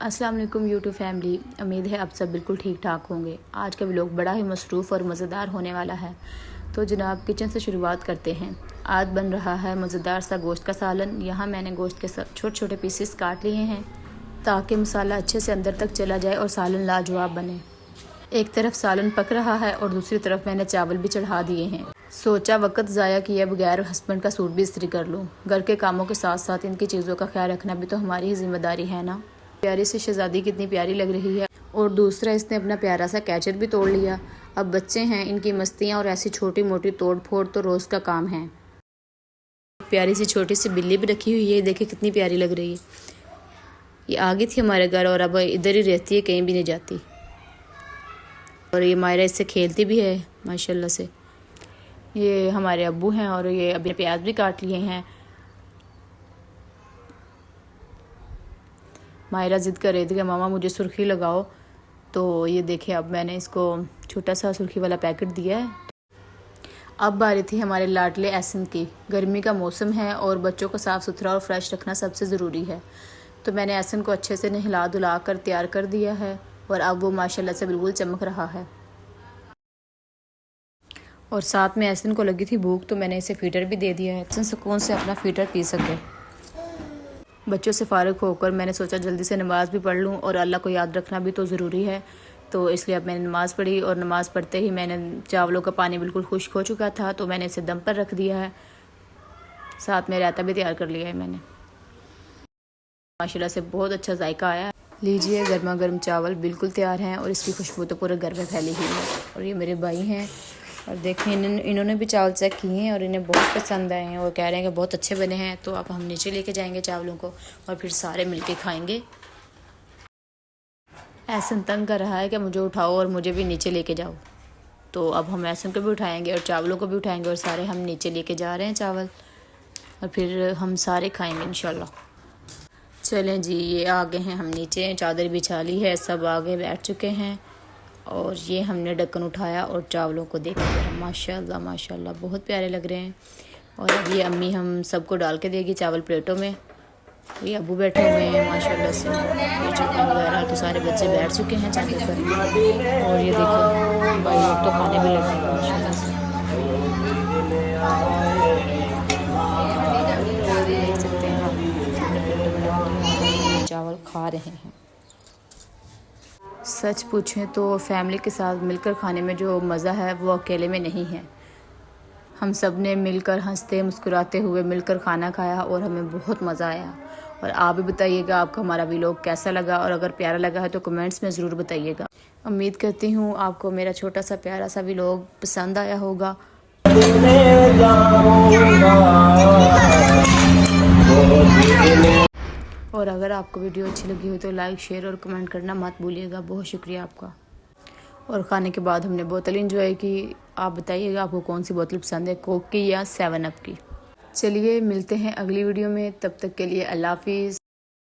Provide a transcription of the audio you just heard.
अस्सलाम वालेकुम YouTube family. उम्मीद है आप सब बिल्कुल ठीक ठाक होंगे। आज का व्लॉग बड़ा ही मसरूफ़ और मज़ेदार होने वाला है। तो जनाब किचन से शुरुआत करते हैं। आज बन रहा है मज़ेदार सा गोश्त का सालन। यहाँ मैंने गोश्त के छोटे छोटे पीसेस काट लिए हैं ताकि मसाला अच्छे से अंदर तक चला जाए और सालन लाजवाब बने। एक तरफ सालन पक रहा है और दूसरी तरफ मैंने चावल भी चढ़ा दिए हैं। सोचा वक्त ज़ाया किए बगैर हस्बैंड का सूट भी इस्त्री कर लूँ। घर के कामों के साथ साथ इनकी चीज़ों का ख्याल रखना भी तो हमारी ही जिम्मेदारी है ना। प्यारी सी शहज़ादी कितनी प्यारी लग रही है। और दूसरा इसने अपना प्यारा सा कैचर भी तोड़ लिया। अब बच्चे हैं, इनकी मस्तियाँ और ऐसी छोटी मोटी तोड़ फोड़ तो रोज़ का काम है। प्यारी सी छोटी सी बिल्ली भी रखी हुई है, देखिए कितनी प्यारी लग रही है। ये आ गई थी हमारे घर और अब इधर ही रहती है, कहीं भी नहीं जाती। और ये मायरा इससे खेलती भी है माशाल्लाह से। ये हमारे अब्बू हैं और ये अभी प्याज भी काट लिए हैं। मायरा ज़िद कर रही थी कि मामा मुझे सुर्खी लगाओ, तो ये देखिए अब मैंने इसको छोटा सा सुर्खी वाला पैकेट दिया है। अब बारी थी हमारे लाडले एहसन की। गर्मी का मौसम है और बच्चों को साफ़ सुथरा और फ्रेश रखना सबसे ज़रूरी है। तो मैंने एहसन को अच्छे से नहला धुला कर तैयार कर दिया है और अब वो माशाल्लाह से बिल्कुल चमक रहा है। और साथ में एहसन को लगी थी भूख, तो मैंने इसे फीडर भी दे दिया है, एहसन सुकून से अपना फीडर पी सके। बच्चों से फ़ारिग होकर मैंने सोचा जल्दी से नमाज़ भी पढ़ लूँ और अल्लाह को याद रखना भी तो ज़रूरी है। तो इसलिए अब मैंने नमाज़ पढ़ी और नमाज़ पढ़ते ही मैंने चावलों का पानी बिल्कुल खुश्क हो चुका था, तो मैंने इसे दम पर रख दिया है। साथ में रायता भी तैयार कर लिया है मैंने। माशाल्लाह से बहुत अच्छा जायका आया है। लीजिए गर्मा गर्म चावल बिल्कुल तैयार हैं और इसकी खुशबू तो पूरे घर में फैली हुई है। और ये मेरे भाई हैं और देखें इन्होंने भी चावल चेक किए हैं और इन्हें बहुत पसंद आए हैं और कह रहे हैं कि बहुत अच्छे बने हैं। तो अब हम नीचे लेके जाएंगे चावलों को और फिर सारे मिलके खाएंगे। एहसन तंग कर रहा है कि मुझे उठाओ और मुझे भी नीचे लेके जाओ। तो अब हम एहसन को भी उठाएंगे और चावलों को भी उठाएंगे और सारे हम नीचे लेके जा रहे हैं चावल और फिर हम सारे खाएँगे इंशाल्लाह। चलें जी, ये आ गए हैं हम नीचे, चादर बिछा ली है, सब आगे बैठ चुके हैं। और ये हमने ढक्कन उठाया और चावलों को देखा, माशाल्लाह माशाल्लाह बहुत प्यारे लग रहे हैं। और अब ये अम्मी हम सबको डाल के देगी चावल प्लेटों में। ये अबू बैठे हुए हैं माशाल्लाह से, ये चटनी वगैरह तो सारे बच्चे बैठ चुके हैं चादर पर। और ये देखो भाई लोग तो खाने भी लगे हैं माशाल्लाह से। देख सकते हैं आप, चावल खा रहे हैं। सच पूछें तो फैमिली के साथ मिलकर खाने में जो मज़ा है वो अकेले में नहीं है। हम सब ने मिलकर हंसते मुस्कुराते हुए मिलकर खाना खाया और हमें बहुत मज़ा आया। और आप भी बताइएगा आपको हमारा व्लॉग कैसा लगा, और अगर प्यारा लगा है तो कमेंट्स में ज़रूर बताइएगा। उम्मीद करती हूँ आपको मेरा छोटा सा प्यारा सा व्लॉग पसंद आया होगा। और अगर आपको वीडियो अच्छी लगी हो तो लाइक शेयर और कमेंट करना मत भूलिएगा। बहुत शुक्रिया आपका। और खाने के बाद हमने बोतल इंजॉय की। आप बताइएगा आपको कौन सी बोतल पसंद है, कोक की या 7 अप की। चलिए मिलते हैं अगली वीडियो में, तब तक के लिए अल्लाह हाफिज़।